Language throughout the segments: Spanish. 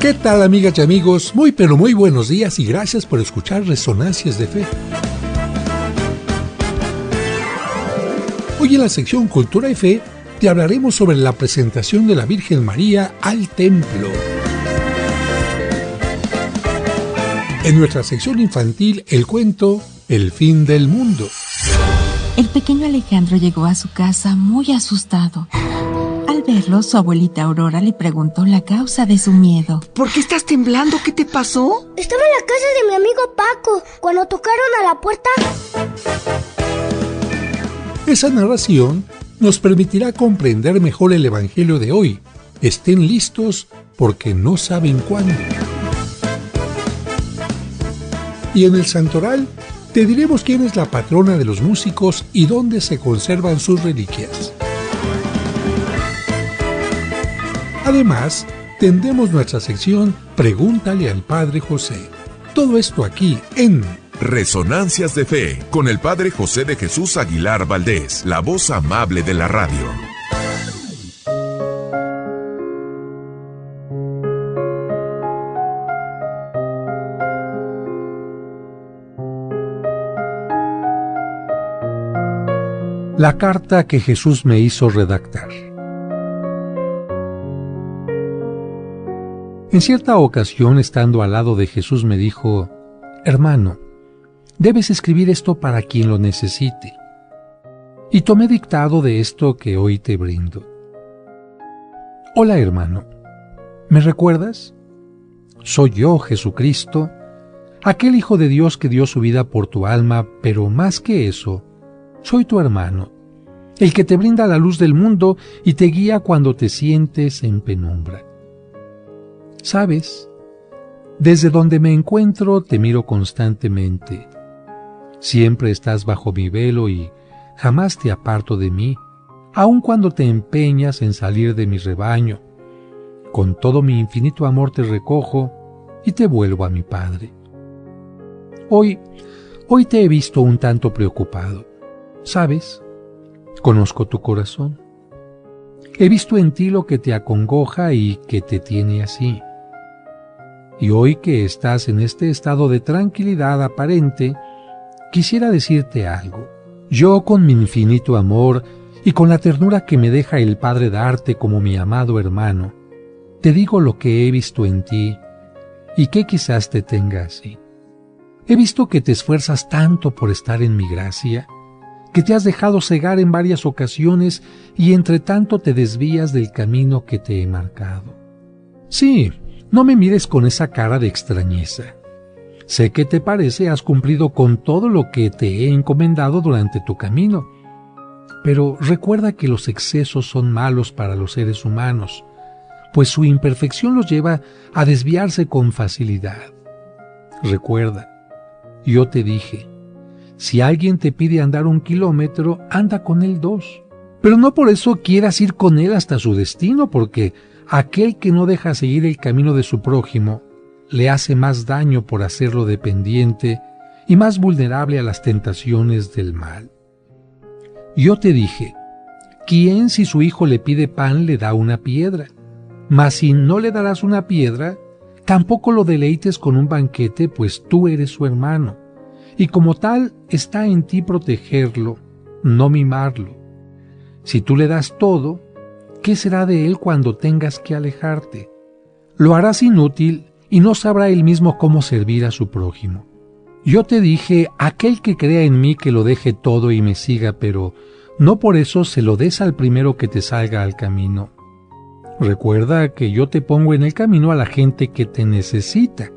¿Qué tal, amigas y amigos? Muy pero muy buenos días y gracias por escuchar Resonancias de Fe. Hoy en la sección Cultura y Fe te hablaremos sobre la presentación de la Virgen María al templo. En nuestra sección infantil, el cuento El fin del mundo. El pequeño Alejandro llegó a su casa muy asustado. Al verlo, su abuelita Aurora le preguntó la causa de su miedo. ¿Por qué estás temblando? ¿Qué te pasó? Estaba en la casa de mi amigo Paco cuando tocaron a la puerta. Esa narración nos permitirá comprender mejor el Evangelio de hoy. Estén listos porque no saben cuándo. Y en el santoral te diremos quién es la patrona de los músicos y dónde se conservan sus reliquias. Además, tendremos nuestra sección Pregúntale al Padre José. Todo esto aquí en Resonancias de Fe, con el Padre José de Jesús Aguilar Valdés, la voz amable de la radio. La carta que Jesús me hizo redactar. En cierta ocasión, estando al lado de Jesús, me dijo: «Hermano, debes escribir esto para quien lo necesite». Y tomé dictado de esto que hoy te brindo. Hola, hermano, ¿me recuerdas? Soy yo, Jesucristo, aquel Hijo de Dios que dio su vida por tu alma, pero más que eso, soy tu hermano, el que te brinda la luz del mundo y te guía cuando te sientes en penumbra. ¿Sabes? Desde donde me encuentro te miro constantemente. Siempre estás bajo mi velo y jamás te aparto de mí, aun cuando te empeñas en salir de mi rebaño. Con todo mi infinito amor te recojo y te vuelvo a mi Padre. Hoy te he visto un tanto preocupado. ¿Sabes? Conozco tu corazón. He visto en ti lo que te acongoja y que te tiene así. Y hoy que estás en este estado de tranquilidad aparente, quisiera decirte algo. Yo, con mi infinito amor y con la ternura que me deja el Padre darte como mi amado hermano, te digo lo que he visto en ti y que quizás te tenga así. He visto que te esfuerzas tanto por estar en mi gracia, que te has dejado cegar en varias ocasiones y entre tanto te desvías del camino que te he marcado. Sí, no me mires con esa cara de extrañeza. Sé que te parece has cumplido con todo lo que te he encomendado durante tu camino, pero recuerda que los excesos son malos para los seres humanos, pues su imperfección los lleva a desviarse con facilidad. Recuerda, yo te dije, si alguien te pide andar 1 kilómetro, anda con él 2. Pero no por eso quieras ir con él hasta su destino, porque aquel que no deja seguir el camino de su prójimo le hace más daño por hacerlo dependiente y más vulnerable a las tentaciones del mal. Yo te dije, ¿quién si su hijo le pide pan le da una piedra? Mas si no le darás una piedra, tampoco lo deleites con un banquete, pues tú eres su hermano. Y como tal, está en ti protegerlo, no mimarlo. Si tú le das todo, ¿qué será de él cuando tengas que alejarte? Lo harás inútil y no sabrá él mismo cómo servir a su prójimo. Yo te dije, aquel que crea en mí que lo deje todo y me siga, pero no por eso se lo des al primero que te salga al camino. Recuerda que yo te pongo en el camino a la gente que te necesita.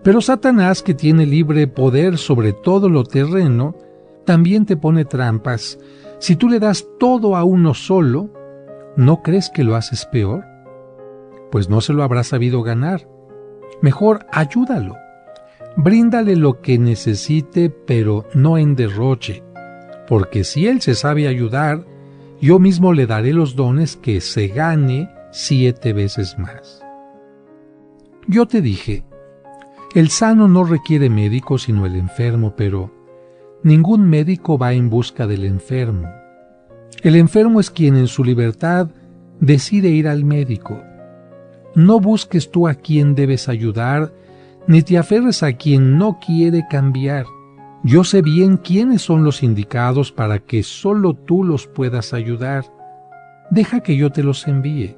Pero Satanás, que tiene libre poder sobre todo lo terreno, también te pone trampas. Si tú le das todo a uno solo, ¿no crees que lo haces peor? Pues no se lo habrá sabido ganar. Mejor ayúdalo. Bríndale lo que necesite, pero no en derroche, porque si él se sabe ayudar, yo mismo le daré los dones que se gane 7 veces más. Yo te dije, el sano no requiere médico sino el enfermo, pero ningún médico va en busca del enfermo. El enfermo es quien en su libertad decide ir al médico. No busques tú a quien debes ayudar, ni te aferres a quien no quiere cambiar. Yo sé bien quiénes son los indicados para que solo tú los puedas ayudar. Deja que yo te los envíe,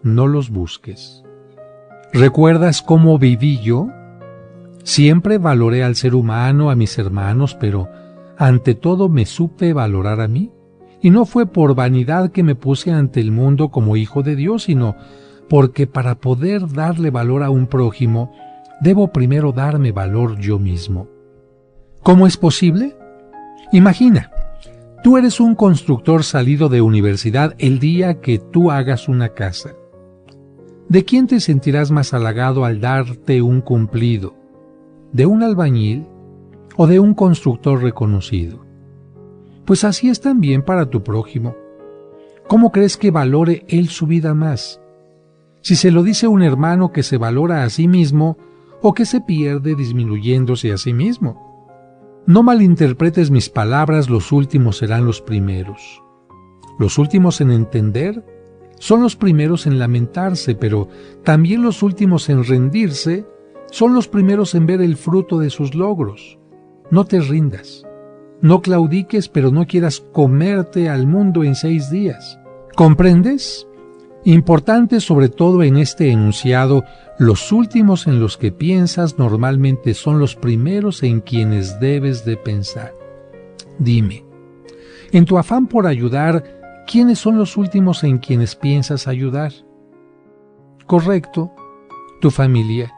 no los busques. ¿Recuerdas cómo viví yo? Siempre valoré al ser humano, a mis hermanos, pero ante todo me supe valorar a mí. Y no fue por vanidad que me puse ante el mundo como hijo de Dios, sino porque para poder darle valor a un prójimo, debo primero darme valor yo mismo. ¿Cómo es posible? Imagina, tú eres un constructor salido de universidad el día que tú hagas una casa. ¿De quién te sentirás más halagado al darte un cumplido? ¿De un albañil o de un constructor reconocido? Pues así es también para tu prójimo. ¿Cómo crees que valore él su vida más? Si se lo dice un hermano que se valora a sí mismo o que se pierde disminuyéndose a sí mismo. No malinterpretes mis palabras, los últimos serán los primeros. Los últimos en entender son los primeros en lamentarse, pero también los últimos en rendirse son los primeros en ver el fruto de sus logros. No te rindas. No claudiques, pero no quieras comerte al mundo en 6 días. ¿Comprendes? Importante sobre todo en este enunciado, los últimos en los que piensas normalmente son los primeros en quienes debes de pensar. Dime, en tu afán por ayudar, ¿quiénes son los últimos en quienes piensas ayudar? Correcto, tu familia.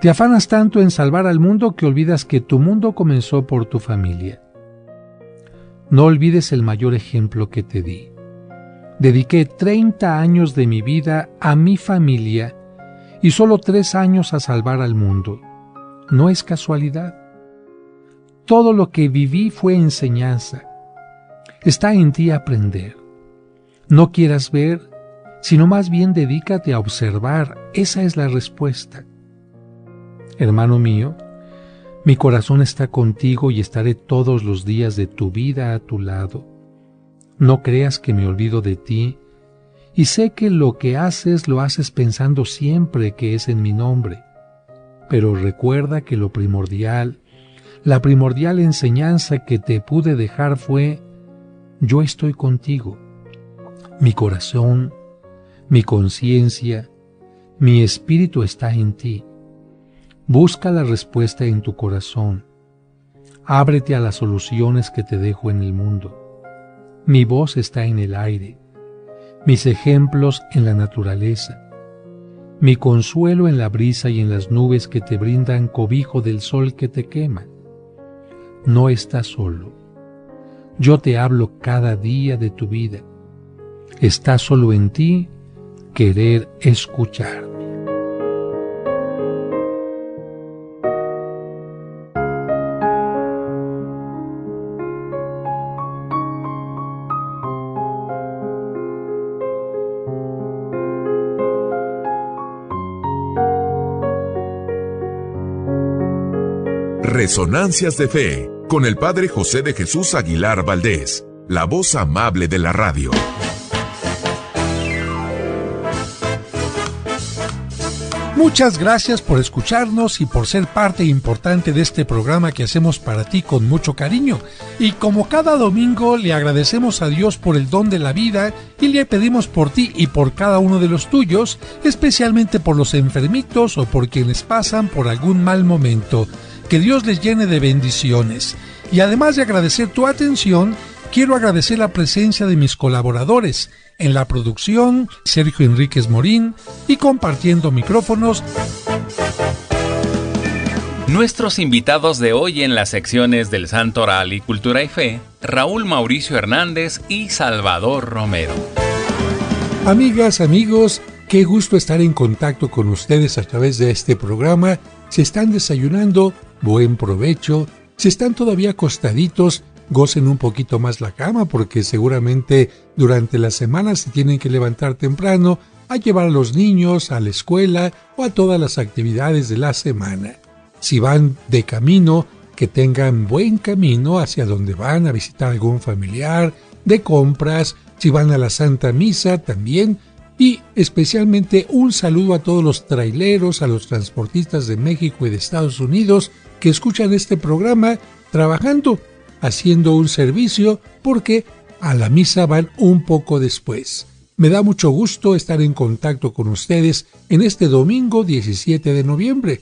Te afanas tanto en salvar al mundo que olvidas que tu mundo comenzó por tu familia. No olvides el mayor ejemplo que te di. Dediqué 30 años de mi vida a mi familia y solo 3 años a salvar al mundo. No es casualidad. Todo lo que viví fue enseñanza. Está en ti aprender. No quieras ver, sino más bien dedícate a observar. Esa es la respuesta. Hermano mío, mi corazón está contigo y estaré todos los días de tu vida a tu lado. No creas que me olvido de ti, y sé que lo que haces lo haces pensando siempre que es en mi nombre. Pero recuerda que lo primordial, la primordial enseñanza que te pude dejar fue: yo estoy contigo. Mi corazón, mi conciencia, mi espíritu está en ti. Busca la respuesta en tu corazón. Ábrete a las soluciones que te dejo en el mundo. Mi voz está en el aire, mis ejemplos en la naturaleza, mi consuelo en la brisa y en las nubes que te brindan cobijo del sol que te quema. No estás solo. Yo te hablo cada día de tu vida. Está solo en ti querer escuchar. Resonancias de Fe, con el Padre José de Jesús Aguilar Valdés, la voz amable de la radio. Muchas gracias por escucharnos y por ser parte importante de este programa que hacemos para ti con mucho cariño. Y como cada domingo, le agradecemos a Dios por el don de la vida y le pedimos por ti y por cada uno de los tuyos, especialmente por los enfermitos o por quienes pasan por algún mal momento. Que Dios les llene de bendiciones. Y además de agradecer tu atención, quiero agradecer la presencia de mis colaboradores en la producción, Sergio Enríquez Morín, y compartiendo micrófonos, nuestros invitados de hoy en las secciones del Santo Oral y Cultura y Fe, Raúl Mauricio Hernández y Salvador Romero. Amigas, amigos, qué gusto estar en contacto con ustedes a través de este programa. Si están desayunando, buen provecho. Si están todavía acostaditos, gocen un poquito más la cama, porque seguramente durante la semana se tienen que levantar temprano a llevar a los niños a la escuela o a todas las actividades de la semana. Si van de camino, que tengan buen camino hacia donde van a visitar algún familiar, de compras. Si van a la Santa Misa, también Y especialmente un saludo a todos los traileros, a los transportistas de México y de Estados Unidos que escuchan este programa trabajando, haciendo un servicio, porque a la misa van un poco después. Me da mucho gusto estar en contacto con ustedes en este domingo 17 de noviembre.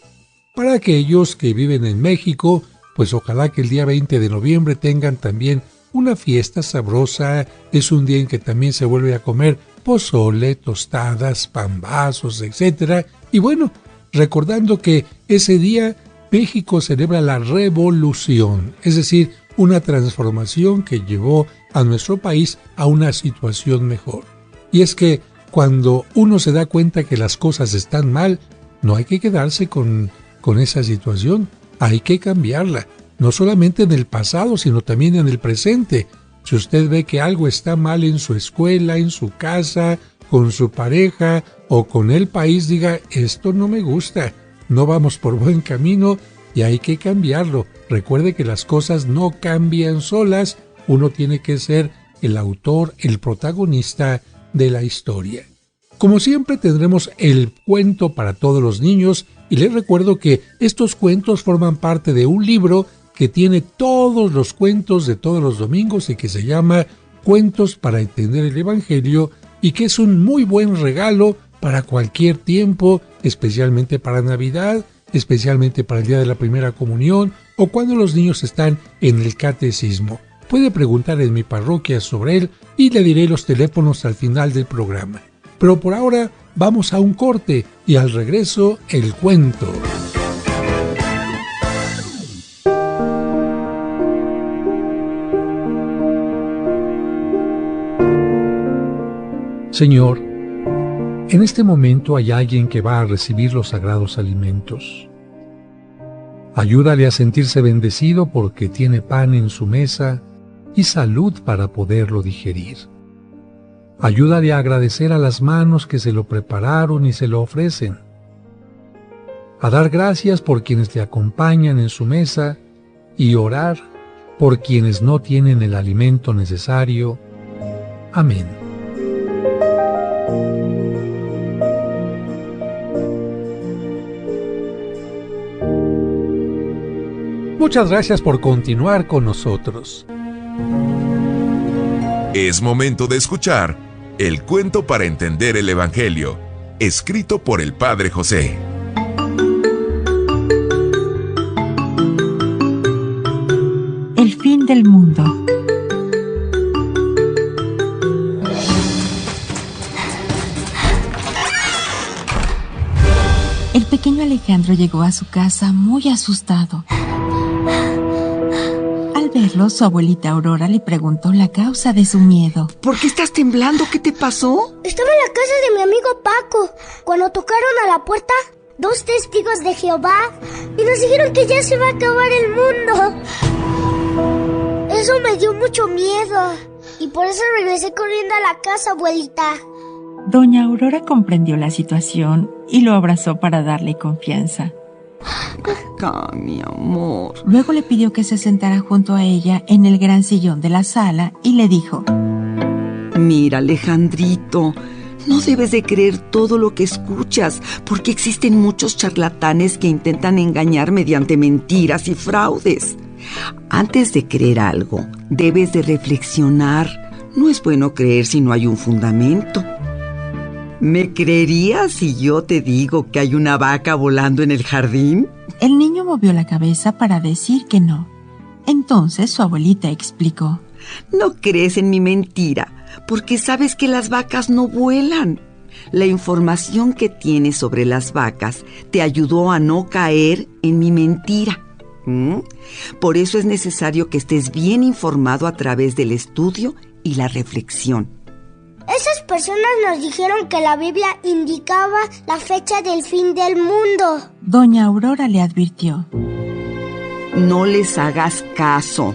Para aquellos que viven en México, pues ojalá que el día 20 de noviembre tengan también una fiesta sabrosa. Es un día en que también se vuelve a comer pozole, tostadas, pambazos, etc. Y bueno, recordando que ese día México celebra la revolución, es decir, una transformación que llevó a nuestro país a una situación mejor. Y es que cuando uno se da cuenta que las cosas están mal, no hay que quedarse con esa situación, hay que cambiarla, no solamente en el pasado, sino también en el presente. Si usted ve que algo está mal en su escuela, en su casa, con su pareja o con el país, diga, esto no me gusta, no vamos por buen camino y hay que cambiarlo. Recuerde que las cosas no cambian solas, uno tiene que ser el autor, el protagonista de la historia. Como siempre tendremos el cuento para todos los niños y les recuerdo que estos cuentos forman parte de un libro que tiene todos los cuentos de todos los domingos y que se llama Cuentos para entender el Evangelio y que es un muy buen regalo para cualquier tiempo, especialmente para Navidad, especialmente para el día de la primera comunión o cuando los niños están en el catecismo. Puede preguntar en mi parroquia sobre él y le diré los teléfonos al final del programa. Pero por ahora vamos a un corte y al regreso el cuento. Señor, en este momento hay alguien que va a recibir los sagrados alimentos. Ayúdale a sentirse bendecido porque tiene pan en su mesa y salud para poderlo digerir. Ayúdale a agradecer a las manos que se lo prepararon y se lo ofrecen. A dar gracias por quienes le acompañan en su mesa y orar por quienes no tienen el alimento necesario. Amén. Muchas gracias por continuar con nosotros. Es momento de escuchar el cuento para entender el Evangelio, escrito por el Padre José. El fin del mundo. El pequeño Alejandro llegó a su casa muy asustado. Al verlo, su abuelita Aurora le preguntó la causa de su miedo. ¿Por qué estás temblando? ¿Qué te pasó? Estaba en la casa de mi amigo Paco cuando tocaron a la puerta 2 testigos de Jehová y nos dijeron que ya se va a acabar el mundo. Eso me dio mucho miedo y por eso regresé corriendo a la casa, abuelita. Doña Aurora comprendió la situación y lo abrazó para darle confianza. Mi amor. Luego le pidió que se sentara junto a ella en el gran sillón de la sala y le dijo: Mira, Alejandrito, no debes de creer todo lo que escuchas, porque existen muchos charlatanes que intentan engañar mediante mentiras y fraudes. Antes de creer algo, debes de reflexionar. No es bueno creer si no hay un fundamento. ¿Me creerías si yo te digo que hay una vaca volando en el jardín? El niño movió la cabeza para decir que no. Entonces su abuelita explicó: No crees en mi mentira, porque sabes que las vacas no vuelan. La información que tienes sobre las vacas te ayudó a no caer en mi mentira. Por eso es necesario que estés bien informado a través del estudio y la reflexión. Esas personas nos dijeron que la Biblia indicaba la fecha del fin del mundo. Doña Aurora le advirtió: No les hagas caso.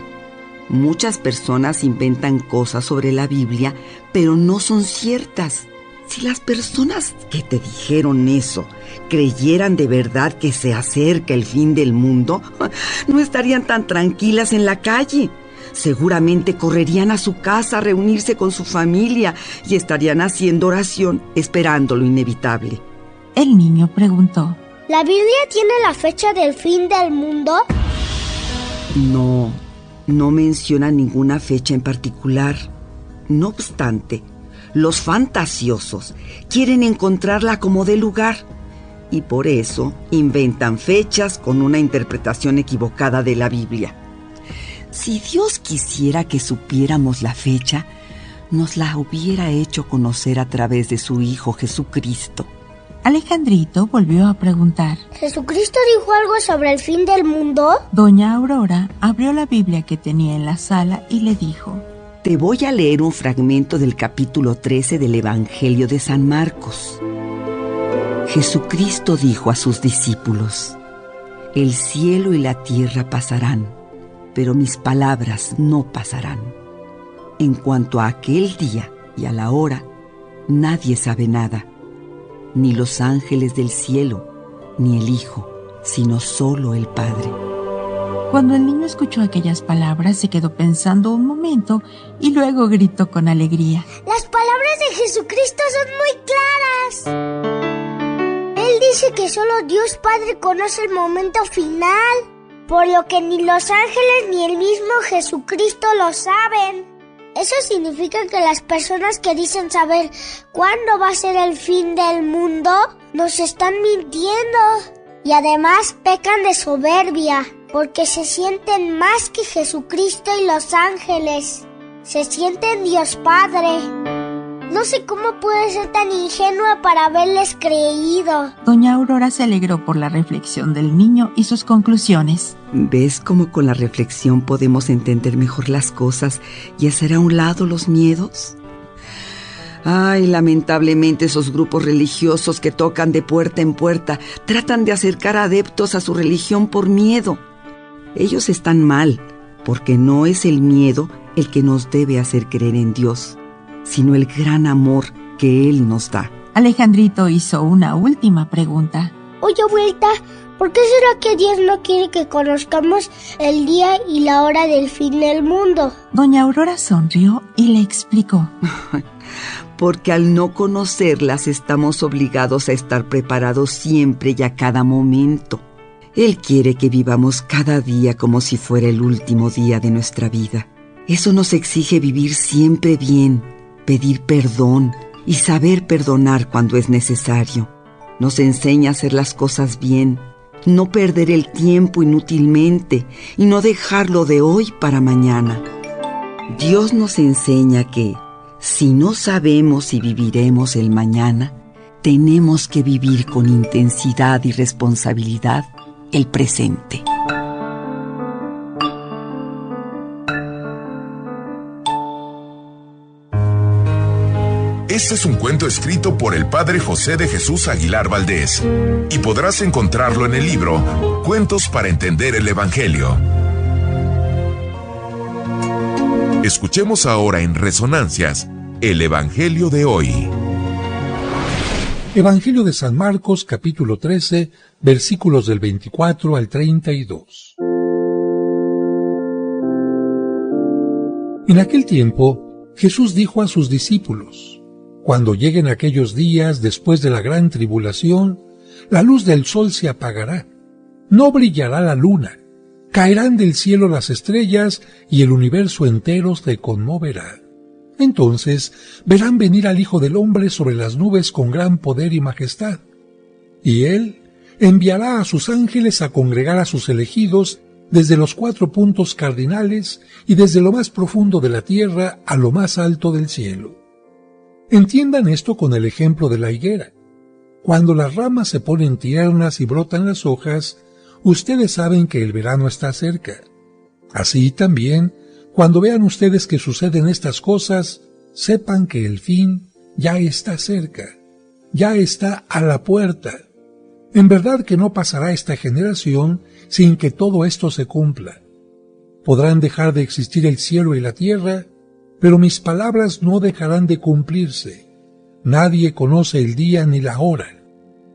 Muchas personas inventan cosas sobre la Biblia, pero no son ciertas. Si las personas que te dijeron eso creyeran de verdad que se acerca el fin del mundo, no estarían tan tranquilas en la calle. Seguramente correrían a su casa a reunirse con su familia y estarían haciendo oración, esperando lo inevitable. El niño preguntó: ¿La Biblia tiene la fecha del fin del mundo? No menciona ninguna fecha en particular. No obstante, los fantasiosos quieren encontrarla como de lugar y por eso inventan fechas con una interpretación equivocada de la Biblia. Si Dios quisiera que supiéramos la fecha, nos la hubiera hecho conocer a través de su Hijo Jesucristo. Alejandrito volvió a preguntar: ¿Jesucristo dijo algo sobre el fin del mundo? Doña Aurora abrió la Biblia que tenía en la sala y le dijo: Te voy a leer un fragmento del capítulo 13 del Evangelio de San Marcos. Jesucristo dijo a sus discípulos: El cielo y la tierra pasarán, pero mis palabras no pasarán. En cuanto a aquel día y a la hora, nadie sabe nada, ni los ángeles del cielo, ni el Hijo, sino solo el Padre. Cuando el niño escuchó aquellas palabras, se quedó pensando un momento y luego gritó con alegría: Las palabras de Jesucristo son muy claras. Él dice que solo Dios Padre conoce el momento final, por lo que ni los ángeles ni el mismo Jesucristo lo saben. Eso significa que las personas que dicen saber cuándo va a ser el fin del mundo nos están mintiendo. Y además pecan de soberbia, porque se sienten más que Jesucristo y los ángeles. Se sienten Dios Padre. No sé cómo puede ser tan ingenua para haberles creído. Doña Aurora se alegró por la reflexión del niño y sus conclusiones. ¿Ves cómo con la reflexión podemos entender mejor las cosas y hacer a un lado los miedos? Ay, lamentablemente esos grupos religiosos que tocan de puerta en puerta tratan de acercar adeptos a su religión por miedo. Ellos están mal, porque no es el miedo el que nos debe hacer creer en Dios, sino el gran amor que Él nos da. Alejandrito hizo una última pregunta. Oye, abuelita, ¿por qué será que Dios no quiere que conozcamos el día y la hora del fin del mundo? Doña Aurora sonrió y le explicó: Porque al no conocerlas estamos obligados a estar preparados siempre y a cada momento. Él quiere que vivamos cada día como si fuera el último día de nuestra vida. Eso nos exige vivir siempre bien, pedir perdón y saber perdonar cuando es necesario. Nos enseña a hacer las cosas bien, no perder el tiempo inútilmente y no dejarlo de hoy para mañana. Dios nos enseña que, si no sabemos si viviremos el mañana, tenemos que vivir con intensidad y responsabilidad el presente. Este es un cuento escrito por el padre José de Jesús Aguilar Valdés y podrás encontrarlo en el libro Cuentos para entender el Evangelio. Escuchemos ahora en Resonancias el Evangelio de hoy. Evangelio de San Marcos, capítulo 13, versículos del 24 al 32. En aquel tiempo, Jesús dijo a sus discípulos: Cuando lleguen aquellos días después de la gran tribulación, la luz del sol se apagará, no brillará la luna, caerán del cielo las estrellas y el universo entero se conmoverá. Entonces verán venir al Hijo del Hombre sobre las nubes con gran poder y majestad. Y Él enviará a sus ángeles a congregar a sus elegidos desde los 4 puntos cardinales y desde lo más profundo de la tierra a lo más alto del cielo. Entiendan esto con el ejemplo de la higuera. Cuando las ramas se ponen tiernas y brotan las hojas, ustedes saben que el verano está cerca. Así también, cuando vean ustedes que suceden estas cosas, sepan que el fin ya está cerca, ya está a la puerta. En verdad que no pasará esta generación sin que todo esto se cumpla. Podrán dejar de existir el cielo y la tierra, pero mis palabras no dejarán de cumplirse. Nadie conoce el día ni la hora,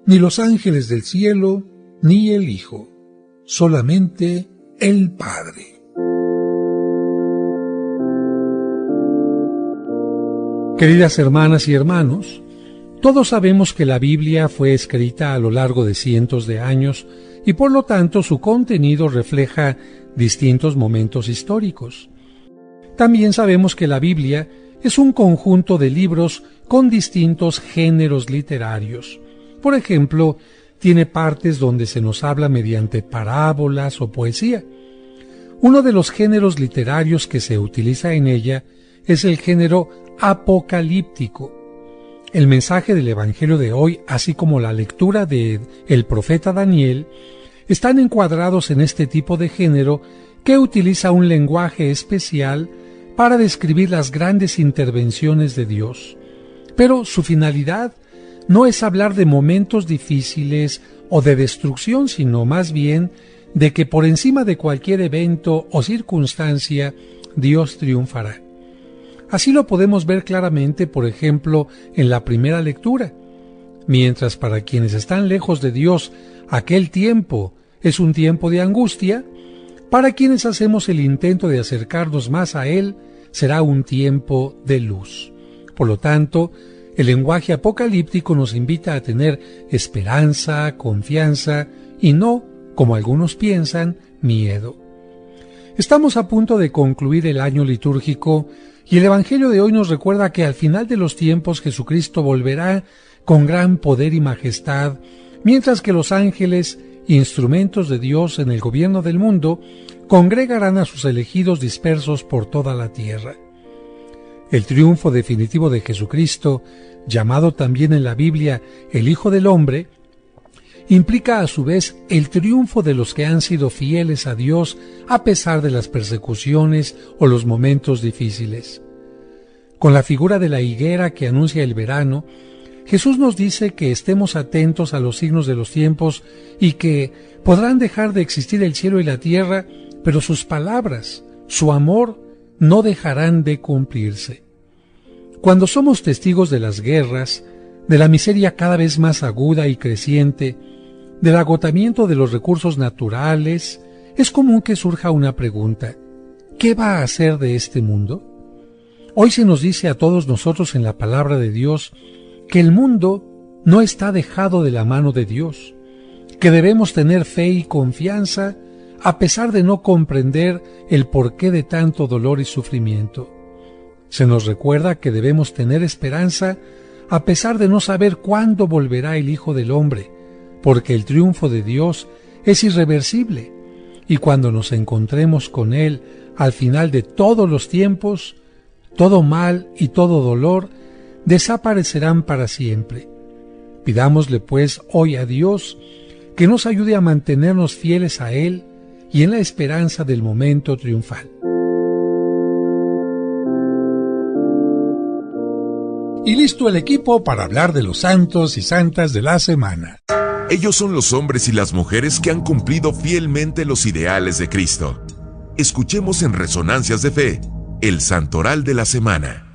ni los ángeles del cielo, ni el Hijo, solamente el Padre. Queridas hermanas y hermanos, todos sabemos que la Biblia fue escrita a lo largo de cientos de años y por lo tanto su contenido refleja distintos momentos históricos. También sabemos que la Biblia es un conjunto de libros con distintos géneros literarios. Por ejemplo, tiene partes donde se nos habla mediante parábolas o poesía. Uno de los géneros literarios que se utiliza en ella es el género apocalíptico. El mensaje del Evangelio de hoy, así como la lectura de el profeta Daniel, están encuadrados en este tipo de género que utiliza un lenguaje especial para describir las grandes intervenciones de Dios. Pero su finalidad no es hablar de momentos difíciles o de destrucción, sino más bien de que por encima de cualquier evento o circunstancia, Dios triunfará. Así lo podemos ver claramente, por ejemplo, en la primera lectura. Mientras para quienes están lejos de Dios, aquel tiempo es un tiempo de angustia, para quienes hacemos el intento de acercarnos más a Él, será un tiempo de luz. Por lo tanto, el lenguaje apocalíptico nos invita a tener esperanza, confianza y no, como algunos piensan, miedo. Estamos a punto de concluir el año litúrgico y el Evangelio de hoy nos recuerda que al final de los tiempos Jesucristo volverá con gran poder y majestad, mientras que los ángeles, instrumentos de Dios en el gobierno del mundo, congregarán a sus elegidos dispersos por toda la tierra. El triunfo definitivo de Jesucristo, llamado también en la Biblia el Hijo del Hombre, implica a su vez el triunfo de los que han sido fieles a Dios a pesar de las persecuciones o los momentos difíciles. Con la figura de la higuera que anuncia el verano, Jesús nos dice que estemos atentos a los signos de los tiempos y que podrán dejar de existir el cielo y la tierra, pero sus palabras, su amor, no dejarán de cumplirse. Cuando somos testigos de las guerras, de la miseria cada vez más aguda y creciente, del agotamiento de los recursos naturales, es común que surja una pregunta: ¿qué va a hacer de este mundo? Hoy se nos dice a todos nosotros en la palabra de Dios que el mundo no está dejado de la mano de Dios, que debemos tener fe y confianza a pesar de no comprender el porqué de tanto dolor y sufrimiento. Se nos recuerda que debemos tener esperanza a pesar de no saber cuándo volverá el Hijo del Hombre, porque el triunfo de Dios es irreversible, y cuando nos encontremos con Él al final de todos los tiempos, todo mal y todo dolor desaparecerán para siempre. Pidámosle pues hoy a Dios que nos ayude a mantenernos fieles a Él y en la esperanza del momento triunfal. Y listo el equipo para hablar de los santos y santas de la semana. Ellos son los hombres y las mujeres que han cumplido fielmente los ideales de Cristo. Escuchemos en Resonancias de Fe, el Santoral de la Semana.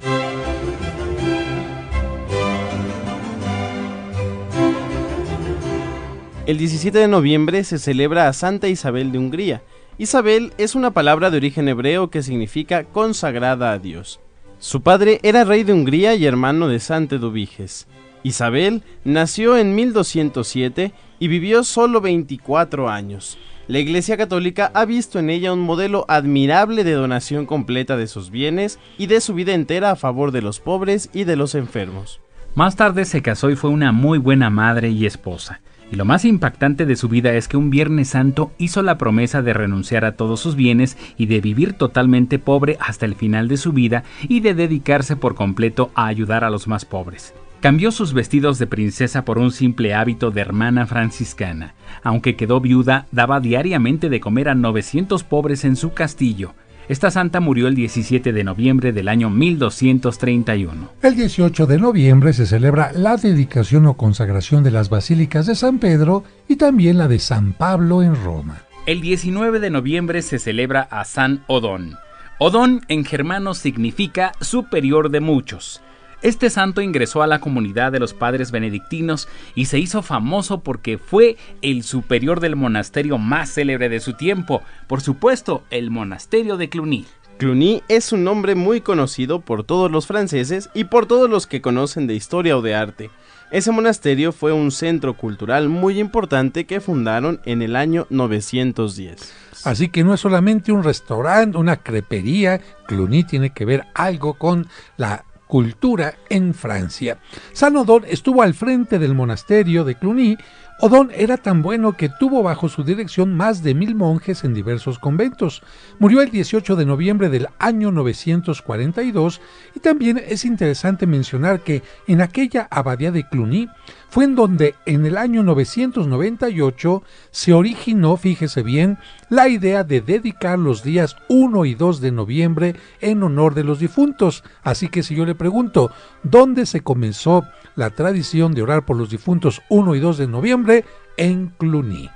El 17 de noviembre se celebra a Santa Isabel de Hungría. Isabel es una palabra de origen hebreo que significa consagrada a Dios. Su padre era rey de Hungría y hermano de Santa Eduviges. Isabel nació en 1207 y vivió solo 24 años. La Iglesia Católica ha visto en ella un modelo admirable de donación completa de sus bienes y de su vida entera a favor de los pobres y de los enfermos. Más tarde se casó y fue una muy buena madre y esposa. Y lo más impactante de su vida es que un Viernes Santo hizo la promesa de renunciar a todos sus bienes y de vivir totalmente pobre hasta el final de su vida y de dedicarse por completo a ayudar a los más pobres. Cambió sus vestidos de princesa por un simple hábito de hermana franciscana. Aunque quedó viuda, daba diariamente de comer a 900 pobres en su castillo. Esta santa murió el 17 de noviembre del año 1231. El 18 de noviembre se celebra la dedicación o consagración de las basílicas de San Pedro y también la de San Pablo en Roma. El 19 de noviembre se celebra a San Odón. Odón en germano significa superior de muchos. Este santo ingresó a la comunidad de los padres benedictinos y se hizo famoso porque fue el superior del monasterio más célebre de su tiempo, por supuesto, el monasterio de Cluny. Cluny es un nombre muy conocido por todos los franceses y por todos los que conocen de historia o de arte. Ese monasterio fue un centro cultural muy importante que fundaron en el año 910. Así que no es solamente un restaurante, una crepería. Cluny tiene que ver algo con la cultura en Francia. San Odón estuvo al frente del monasterio de Cluny. Odón era tan bueno que tuvo bajo su dirección más de 1000 monjes en diversos conventos. Murió el 18 de noviembre del año 942 y también es interesante mencionar que en aquella abadía de Cluny fue en donde en el año 998 se originó, fíjese bien, la idea de dedicar los días 1 y 2 de noviembre en honor de los difuntos. Así que si yo le pregunto, ¿dónde se comenzó la tradición de orar por los difuntos 1 y 2 de noviembre? En Cluny.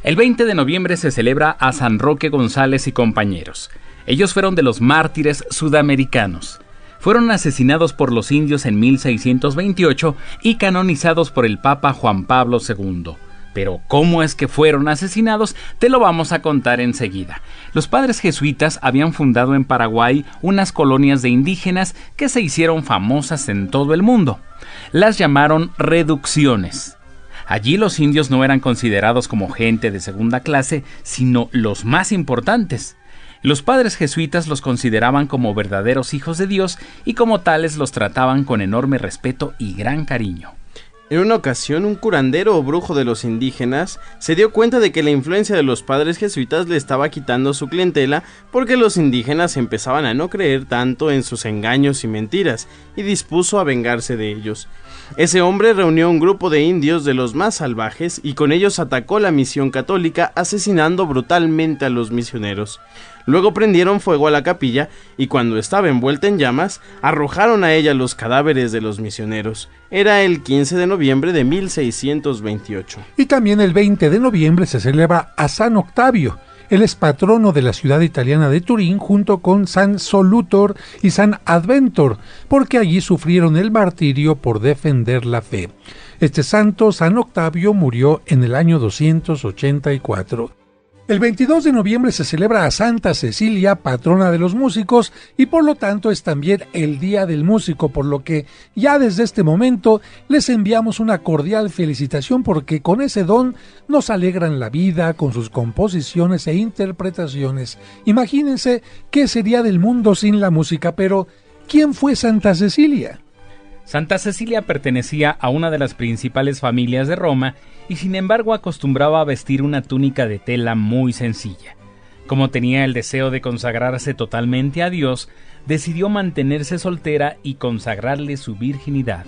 El 20 de noviembre se celebra a San Roque González y compañeros. Ellos fueron de los mártires sudamericanos. Fueron asesinados por los indios en 1628 y canonizados por el Papa Juan Pablo II. Pero ¿cómo es que fueron asesinados? Te lo vamos a contar enseguida. Los padres jesuitas habían fundado en Paraguay unas colonias de indígenas que se hicieron famosas en todo el mundo. Las llamaron reducciones. Allí los indios no eran considerados como gente de segunda clase, sino los más importantes. Los padres jesuitas los consideraban como verdaderos hijos de Dios y como tales los trataban con enorme respeto y gran cariño. En una ocasión, un curandero o brujo de los indígenas se dio cuenta de que la influencia de los padres jesuitas le estaba quitando su clientela porque los indígenas empezaban a no creer tanto en sus engaños y mentiras y dispuso a vengarse de ellos. Ese hombre reunió un grupo de indios de los más salvajes y con ellos atacó la misión católica asesinando brutalmente a los misioneros. Luego prendieron fuego a la capilla y cuando estaba envuelta en llamas, arrojaron a ella los cadáveres de los misioneros. Era el 15 de noviembre de 1628. Y también el 20 de noviembre se celebra a San Octavio. Él es patrono de la ciudad italiana de Turín junto con San Solutor y San Adventor, porque allí sufrieron el martirio por defender la fe. Este santo, San Octavio, murió en el año 284. El 22 de noviembre se celebra a Santa Cecilia, patrona de los músicos, y por lo tanto es también el Día del Músico, por lo que ya desde este momento les enviamos una cordial felicitación porque con ese don nos alegran la vida con sus composiciones e interpretaciones. Imagínense qué sería del mundo sin la música, pero ¿quién fue Santa Cecilia? Santa Cecilia pertenecía a una de las principales familias de Roma y sin embargo acostumbraba a vestir una túnica de tela muy sencilla. Como tenía el deseo de consagrarse totalmente a Dios, decidió mantenerse soltera y consagrarle su virginidad.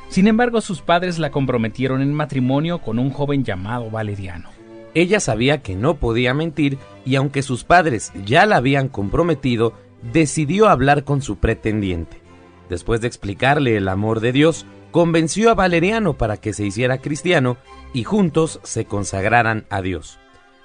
Sin embargo, sus padres la comprometieron en matrimonio con un joven llamado Valeriano. Ella sabía que no podía mentir y aunque sus padres ya la habían comprometido, decidió hablar con su pretendiente. Después de explicarle el amor de Dios, convenció a Valeriano para que se hiciera cristiano y juntos se consagraran a Dios.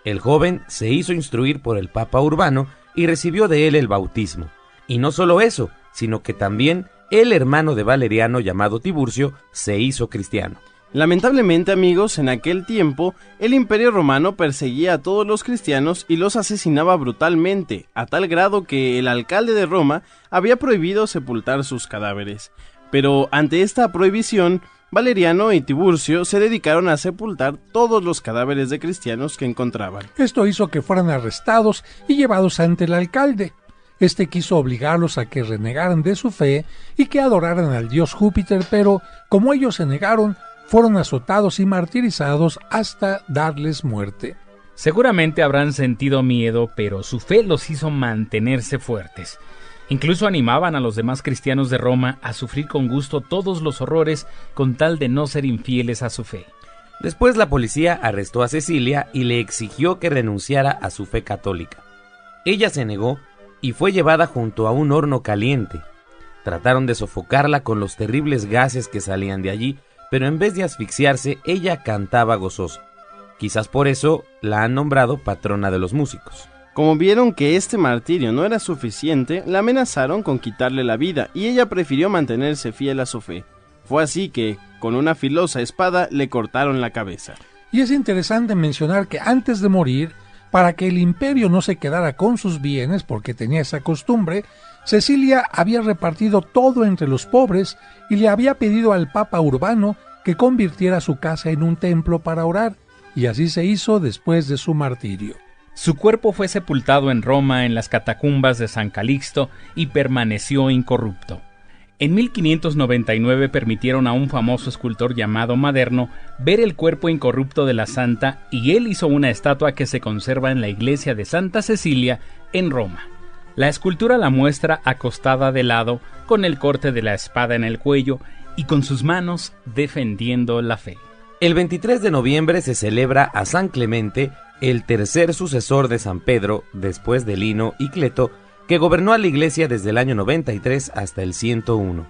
El joven se hizo instruir por el Papa Urbano y recibió de él el bautismo. Y no solo eso, sino que también el hermano de Valeriano llamado Tiburcio se hizo cristiano. Lamentablemente, amigos, en aquel tiempo, el Imperio Romano perseguía a todos los cristianos y los asesinaba brutalmente, a tal grado que el alcalde de Roma había prohibido sepultar sus cadáveres. Pero ante esta prohibición, Valeriano y Tiburcio se dedicaron a sepultar todos los cadáveres de cristianos que encontraban. Esto hizo que fueran arrestados y llevados ante el alcalde. Este quiso obligarlos a que renegaran de su fe y que adoraran al dios Júpiter, pero como ellos se negaron, fueron azotados y martirizados hasta darles muerte. Seguramente habrán sentido miedo, pero su fe los hizo mantenerse fuertes. Incluso animaban a los demás cristianos de Roma a sufrir con gusto todos los horrores con tal de no ser infieles a su fe. Después la policía arrestó a Cecilia y le exigió que renunciara a su fe católica. Ella se negó y fue llevada junto a un horno caliente. Trataron de sofocarla con los terribles gases que salían de allí, pero en vez de asfixiarse, ella cantaba gozosa. Quizás por eso la han nombrado patrona de los músicos. Como vieron que este martirio no era suficiente, la amenazaron con quitarle la vida y ella prefirió mantenerse fiel a su fe. Fue así que, con una filosa espada, le cortaron la cabeza. Y es interesante mencionar que antes de morir, Para que el imperio no se quedara con sus bienes, porque tenía esa costumbre, Cecilia había repartido todo entre los pobres y le había pedido al Papa Urbano que convirtiera su casa en un templo para orar, y así se hizo después de su martirio. Su cuerpo fue sepultado en Roma en las catacumbas de San Calixto y permaneció incorrupto. En 1599 permitieron a un famoso escultor llamado Maderno ver el cuerpo incorrupto de la santa y él hizo una estatua que se conserva en la iglesia de Santa Cecilia en Roma. La escultura la muestra acostada de lado, con el corte de la espada en el cuello y con sus manos defendiendo la fe. El 23 de noviembre se celebra a San Clemente, el tercer sucesor de San Pedro, después de Lino y Cleto, que gobernó a la iglesia desde el año 93 hasta el 101.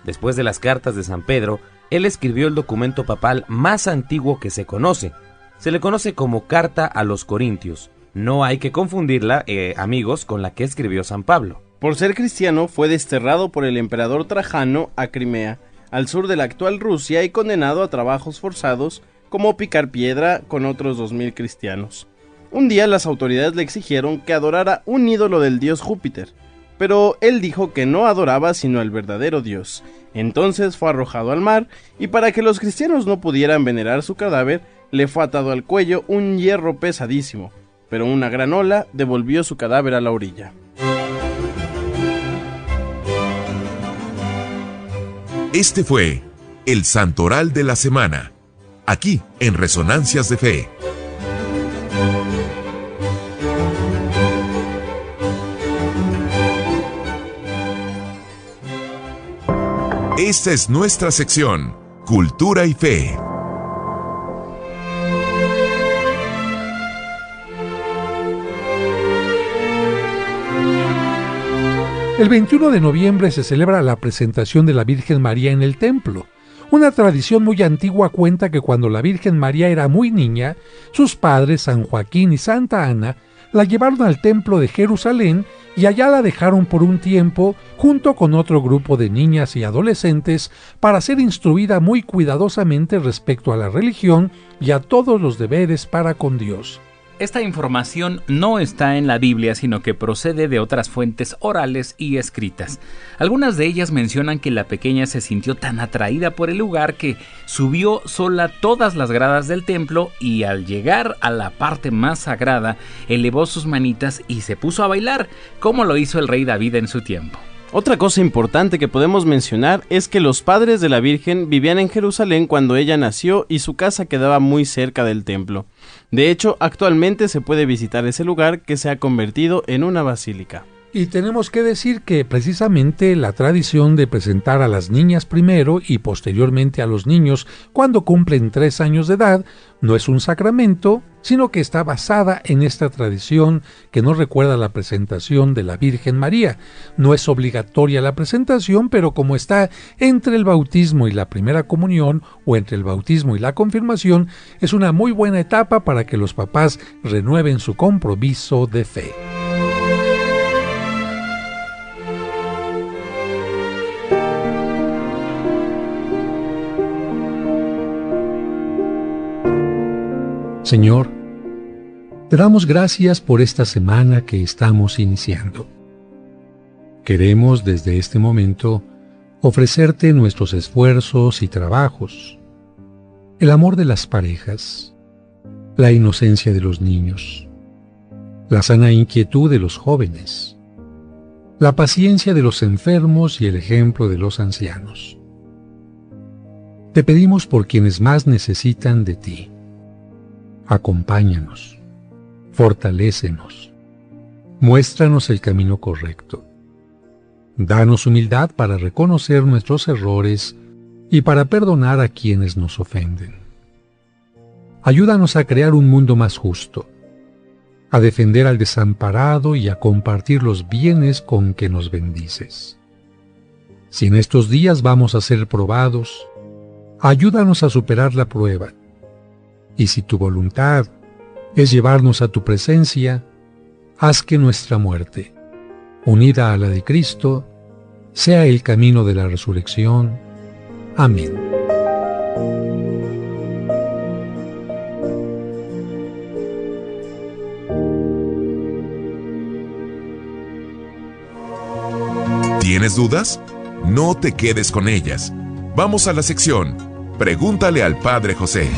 Después de las cartas de San Pedro, él escribió el documento papal más antiguo que se conoce. Se le conoce como Carta a los Corintios. No hay que confundirla, amigos, con la que escribió San Pablo. Por ser cristiano, fue desterrado por el emperador Trajano a Crimea, al sur de la actual Rusia, y condenado a trabajos forzados, como picar piedra con otros 2000 cristianos. Un día las autoridades le exigieron que adorara un ídolo del dios Júpiter, pero él dijo que no adoraba sino al verdadero Dios. Entonces fue arrojado al mar, y para que los cristianos no pudieran venerar su cadáver, le fue atado al cuello un hierro pesadísimo, pero una gran ola devolvió su cadáver a la orilla. Este fue el Santoral de la Semana, aquí en Resonancias de Fe. Esta es nuestra sección, Cultura y Fe. El 21 de noviembre se celebra la presentación de la Virgen María en el templo. Una tradición muy antigua cuenta que cuando la Virgen María era muy niña, sus padres, San Joaquín y Santa Ana, la llevaron al templo de Jerusalén y allá la dejaron por un tiempo junto con otro grupo de niñas y adolescentes para ser instruida muy cuidadosamente respecto a la religión y a todos los deberes para con Dios. Esta información no está en la Biblia, sino que procede de otras fuentes orales y escritas. Algunas de ellas mencionan que la pequeña se sintió tan atraída por el lugar que subió sola todas las gradas del templo y al llegar a la parte más sagrada, elevó sus manitas y se puso a bailar, como lo hizo el rey David en su tiempo. Otra cosa importante que podemos mencionar es que los padres de la Virgen vivían en Jerusalén cuando ella nació y su casa quedaba muy cerca del templo. De hecho, actualmente se puede visitar ese lugar que se ha convertido en una basílica. Y tenemos que decir que precisamente la tradición de presentar a las niñas primero y posteriormente a los niños cuando cumplen 3 años de edad no es un sacramento, sino que está basada en esta tradición que nos recuerda la presentación de la Virgen María. No es obligatoria la presentación, pero como está entre el bautismo y la primera comunión o entre el bautismo y la confirmación, es una muy buena etapa para que los papás renueven su compromiso de fe. Señor, te damos gracias por esta semana que estamos iniciando. Queremos desde este momento ofrecerte nuestros esfuerzos y trabajos, el amor de las parejas, la inocencia de los niños, la sana inquietud de los jóvenes, la paciencia de los enfermos y el ejemplo de los ancianos. Te pedimos por quienes más necesitan de ti. Acompáñanos, fortalécenos, muéstranos el camino correcto. Danos humildad para reconocer nuestros errores y para perdonar a quienes nos ofenden. Ayúdanos a crear un mundo más justo, a defender al desamparado y a compartir los bienes con que nos bendices. Si en estos días vamos a ser probados, ayúdanos a superar la prueba. Y si tu voluntad es llevarnos a tu presencia, haz que nuestra muerte, unida a la de Cristo, sea el camino de la resurrección. Amén. ¿Tienes dudas? No te quedes con ellas. Vamos a la sección Pregúntale al Padre José.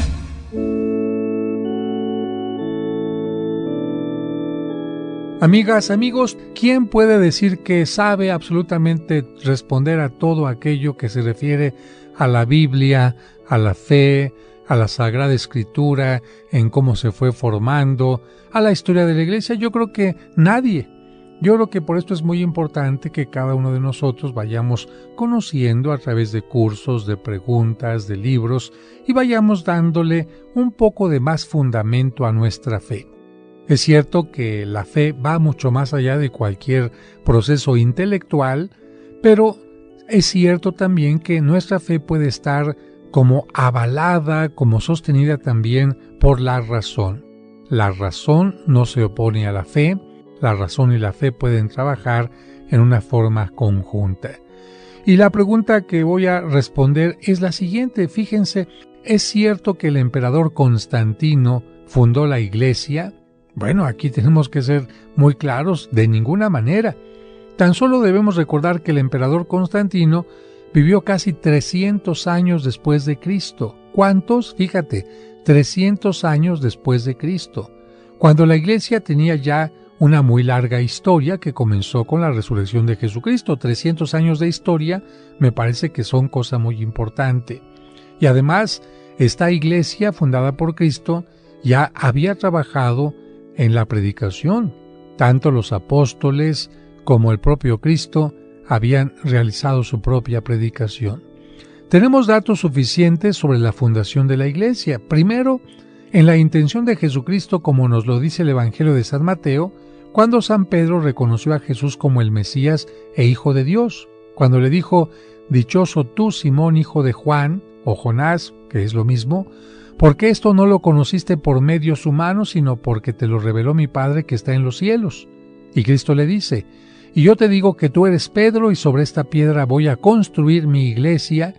Amigas, amigos, ¿quién puede decir que sabe absolutamente responder a todo aquello que se refiere a la Biblia, a la fe, a la Sagrada Escritura, en cómo se fue formando, a la historia de la Iglesia? Yo creo que nadie. Yo creo que por esto es muy importante que cada uno de nosotros vayamos conociendo a través de cursos, de preguntas, de libros, y vayamos dándole un poco de más fundamento a nuestra fe. Es cierto que la fe va mucho más allá de cualquier proceso intelectual, pero es cierto también que nuestra fe puede estar como avalada, como sostenida también por la razón. La razón no se opone a la fe, la razón y la fe pueden trabajar en una forma conjunta. Y la pregunta que voy a responder es la siguiente. Fíjense, ¿es cierto que el emperador Constantino fundó la Iglesia? Bueno, aquí tenemos que ser muy claros, de ninguna manera. Tan solo debemos recordar que el emperador Constantino vivió casi 300 años después de Cristo. ¿Cuántos? Fíjate, 300 años después de Cristo, cuando la Iglesia tenía ya una muy larga historia que comenzó con la resurrección de Jesucristo. 300 años de historia me parece que son cosa muy importante. Y además, esta Iglesia fundada por Cristo ya había trabajado en la predicación. Tanto los apóstoles como el propio Cristo habían realizado su propia predicación. Tenemos datos suficientes sobre la fundación de la Iglesia. Primero, en la intención de Jesucristo, como nos lo dice el Evangelio de San Mateo, cuando San Pedro reconoció a Jesús como el Mesías e Hijo de Dios, cuando le dijo: «Dichoso tú, Simón, hijo de Juan», o Jonás, que es lo mismo, «porque esto no lo conociste por medios humanos, sino porque te lo reveló mi Padre que está en los cielos». Y Cristo le dice: «Y yo te digo que tú eres Pedro, y sobre esta piedra voy a construir mi iglesia,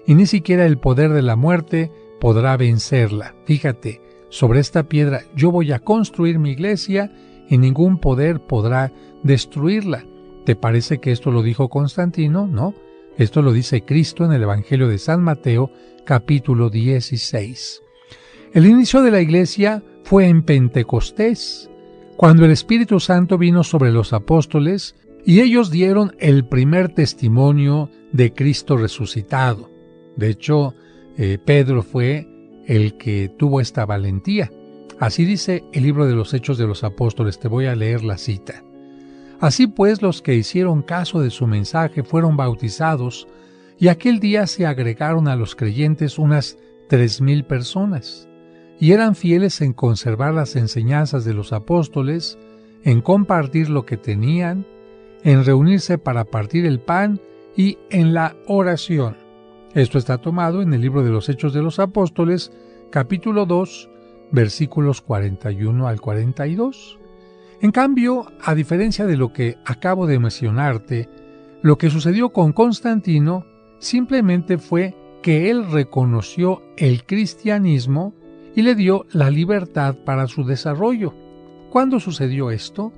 y ni siquiera el poder de la muerte podrá vencerla». Fíjate, sobre esta piedra yo voy a construir mi iglesia, y ningún poder podrá destruirla. ¿Te parece que esto lo dijo Constantino? No, esto lo dice Cristo en el Evangelio de San Mateo, capítulo 16. El inicio de la Iglesia fue en Pentecostés, cuando el Espíritu Santo vino sobre los apóstoles y ellos dieron el primer testimonio de Cristo resucitado. De hecho, Pedro fue el que tuvo esta valentía. Así dice el libro de los Hechos de los Apóstoles. Te voy a leer la cita. Así pues, los que hicieron caso de su mensaje fueron bautizados, y aquel día se agregaron a los creyentes unas 3,000 personas, y eran fieles en conservar las enseñanzas de los apóstoles, en compartir lo que tenían, en reunirse para partir el pan y en la oración. Esto está tomado en el libro de los Hechos de los Apóstoles, capítulo 2, versículos 41 al 42. En cambio, a diferencia de lo que acabo de mencionarte, lo que sucedió con Constantino simplemente fue que él reconoció el cristianismo y le dio la libertad para su desarrollo. ¿Cuándo sucedió esto?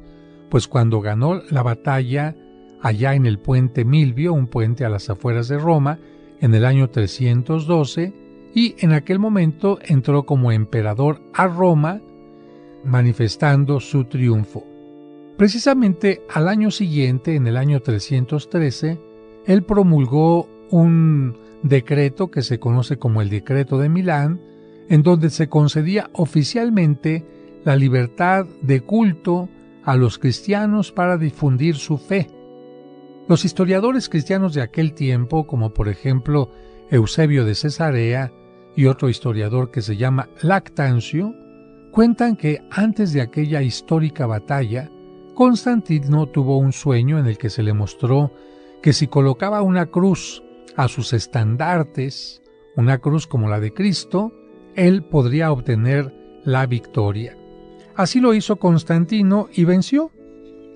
Pues cuando ganó la batalla allá en el puente Milvio, un puente a las afueras de Roma, en el año 312, y en aquel momento entró como emperador a Roma, manifestando su triunfo. Precisamente al año siguiente, en el año 313, él promulgó un decreto que se conoce como el Decreto de Milán, en donde se concedía oficialmente la libertad de culto a los cristianos para difundir su fe. Los historiadores cristianos de aquel tiempo, como por ejemplo Eusebio de Cesarea y otro historiador que se llama Lactancio, cuentan que antes de aquella histórica batalla, Constantino tuvo un sueño en el que se le mostró que si colocaba una cruz a sus estandartes, una cruz como la de Cristo, él podría obtener la victoria. Así lo hizo Constantino y venció.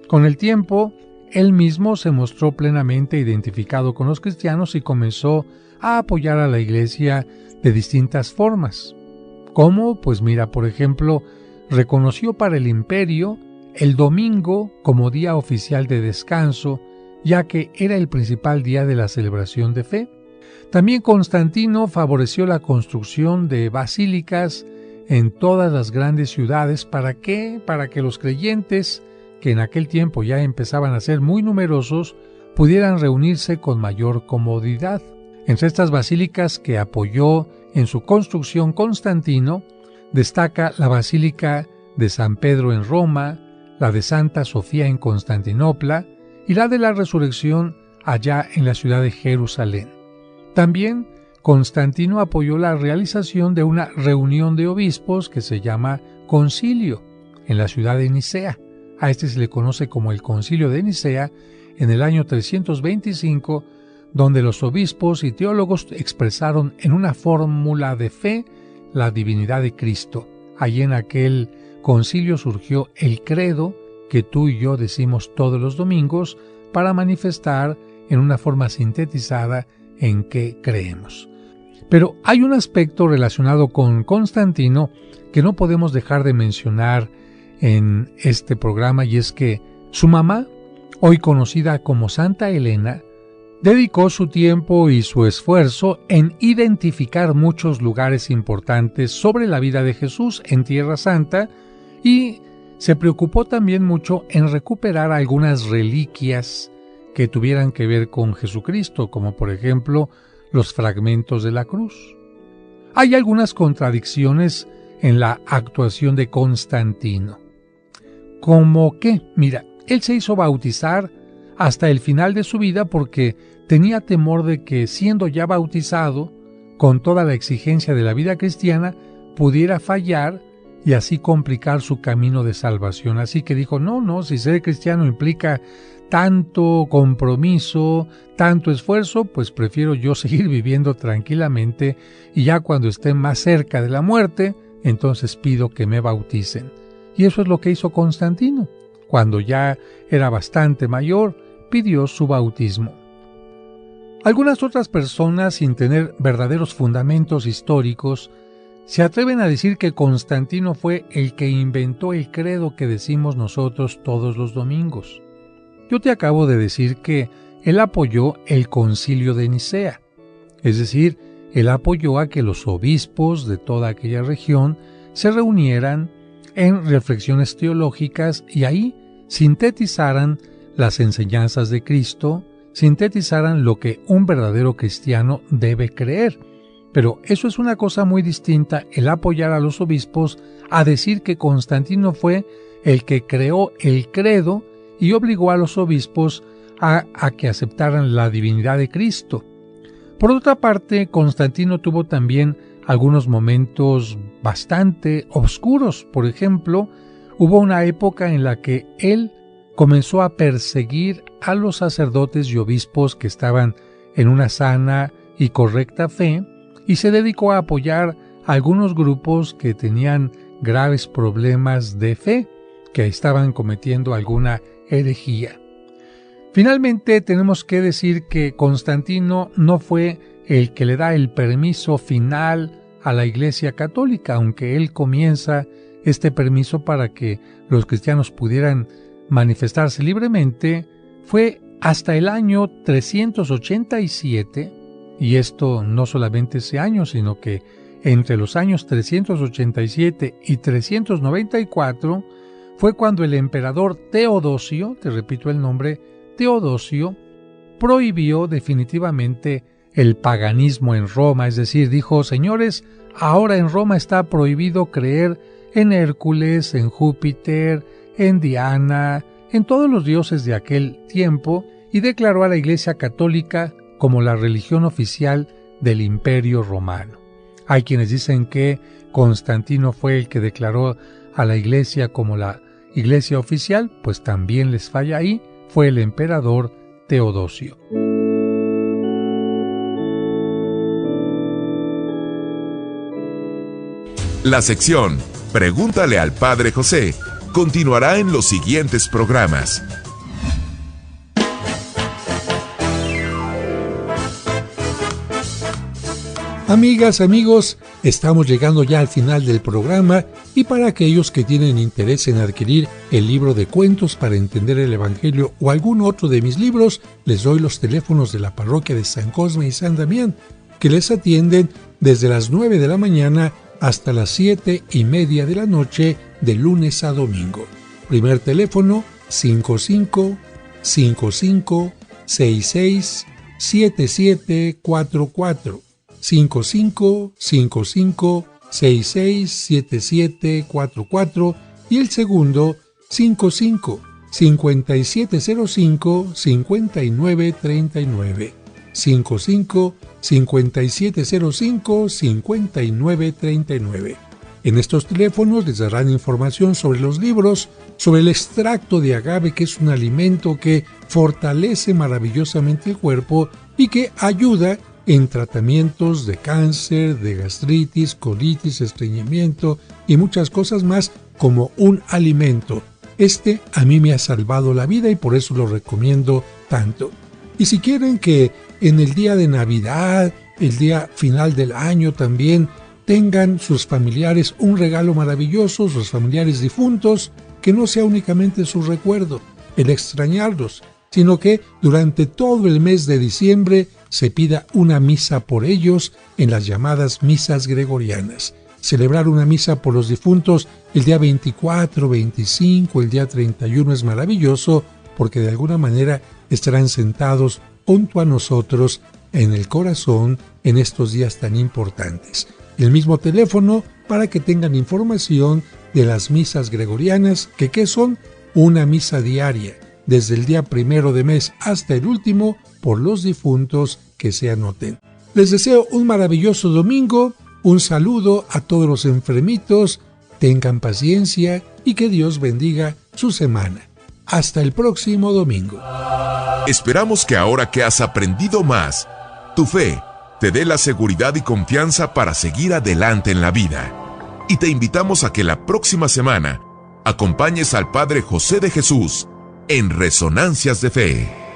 Con el tiempo, él mismo se mostró plenamente identificado con los cristianos y comenzó a apoyar a la Iglesia de distintas formas. ¿Cómo? Pues mira, por ejemplo, reconoció para el imperio el domingo como día oficial de descanso ya que era el principal día de la celebración de fe. También Constantino favoreció la construcción de basílicas en todas las grandes ciudades. ¿Para qué? Para que los creyentes, que en aquel tiempo ya empezaban a ser muy numerosos, pudieran reunirse con mayor comodidad. Entre estas basílicas que apoyó en su construcción Constantino, destaca la Basílica de San Pedro en Roma, la de Santa Sofía en Constantinopla y la de la Resurrección allá en la ciudad de Jerusalén. También Constantino apoyó la realización de una reunión de obispos que se llama concilio en la ciudad de Nicea. A este se le conoce como el Concilio de Nicea en el año 325, donde los obispos y teólogos expresaron en una fórmula de fe la divinidad de Cristo. Allí en aquel concilio surgió el credo que tú y yo decimos todos los domingos para manifestar en una forma sintetizada en qué creemos. Pero hay un aspecto relacionado con Constantino que no podemos dejar de mencionar en este programa, y es que su mamá, hoy conocida como Santa Elena, dedicó su tiempo y su esfuerzo en identificar muchos lugares importantes sobre la vida de Jesús en Tierra Santa, y se preocupó también mucho en recuperar algunas reliquias que tuvieran que ver con Jesucristo, como por ejemplo los fragmentos de la cruz. Hay algunas contradicciones en la actuación de Constantino. ¿Cómo qué? Mira, él se hizo bautizar hasta el final de su vida porque tenía temor de que, siendo ya bautizado, con toda la exigencia de la vida cristiana, pudiera fallar y así complicar su camino de salvación. Así que dijo, no, si ser cristiano implica tanto compromiso, tanto esfuerzo, pues prefiero yo seguir viviendo tranquilamente, y ya cuando esté más cerca de la muerte, entonces pido que me bauticen. Y eso es lo que hizo Constantino. Cuando ya era bastante mayor, pidió su bautismo. Algunas otras personas, sin tener verdaderos fundamentos históricos, se atreven a decir que Constantino fue el que inventó el credo que decimos nosotros todos los domingos. Yo te acabo de decir que él apoyó el Concilio de Nicea, es decir, él apoyó a que los obispos de toda aquella región se reunieran en reflexiones teológicas y ahí sintetizaran las enseñanzas de Cristo, sintetizaran lo que un verdadero cristiano debe creer. Pero eso es una cosa muy distinta, el apoyar a los obispos, a decir que Constantino fue el que creó el credo y obligó a los obispos a que aceptaran la divinidad de Cristo. Por otra parte, Constantino tuvo también algunos momentos bastante oscuros. Por ejemplo, hubo una época en la que él comenzó a perseguir a los sacerdotes y obispos que estaban en una sana y correcta fe, y se dedicó a apoyar a algunos grupos que tenían graves problemas de fe, que estaban cometiendo alguna herejía. Finalmente, tenemos que decir que Constantino no fue el que le da el permiso final a la Iglesia Católica, aunque él comienza este permiso para que los cristianos pudieran manifestarse libremente. Fue hasta el año 387, y esto no solamente ese año, sino que entre los años 387 y 394 fue cuando el emperador Teodosio, te repito el nombre, Teodosio, prohibió definitivamente el paganismo en Roma, es decir, dijo, señores, ahora en Roma está prohibido creer en Hércules, en Júpiter, en Diana, en todos los dioses de aquel tiempo, y declaró a la Iglesia Católica como la religión oficial del Imperio Romano. Hay quienes dicen que Constantino fue el que declaró a la Iglesia como la Iglesia oficial, pues también les falla ahí, fue el emperador Teodosio. La sección Pregúntale al Padre José continuará en los siguientes programas. Amigas, amigos, estamos llegando ya al final del programa y para aquellos que tienen interés en adquirir el libro de cuentos para entender el Evangelio o algún otro de mis libros, les doy los teléfonos de la parroquia de San Cosme y San Damián, que les atienden desde las 9 de la mañana hasta las 7:30 de la noche de lunes a domingo. Primer teléfono 55 55 66 7744. 55 55 66 7744 y el segundo 55 5705 5939. 55 5705 5939. En estos teléfonos les darán información sobre los libros, sobre el extracto de agave, que es un alimento que fortalece maravillosamente el cuerpo y que ayuda en tratamientos de cáncer, de gastritis, colitis, estreñimiento y muchas cosas más como un alimento. Este a mí me ha salvado la vida y por eso lo recomiendo tanto. Y si quieren que en el día de Navidad, el día final del año también, tengan sus familiares un regalo maravilloso, sus familiares difuntos, que no sea únicamente su recuerdo, el extrañarlos, sino que durante todo el mes de diciembre se pida una misa por ellos en las llamadas misas gregorianas. Celebrar una misa por los difuntos el día 24, 25, el día 31 es maravilloso porque de alguna manera estarán sentados junto a nosotros en el corazón en estos días tan importantes. El mismo teléfono para que tengan información de las misas gregorianas, que son una misa diaria, desde el día 1 de mes hasta el último, por los difuntos que se anoten. Les deseo un maravilloso domingo, un saludo a todos los enfermitos, tengan paciencia y que Dios bendiga su semana. Hasta el próximo domingo. Esperamos que ahora que has aprendido más, tu fe te dé la seguridad y confianza para seguir adelante en la vida. Y te invitamos a que la próxima semana acompañes al Padre José de Jesús en Resonancias de Fe.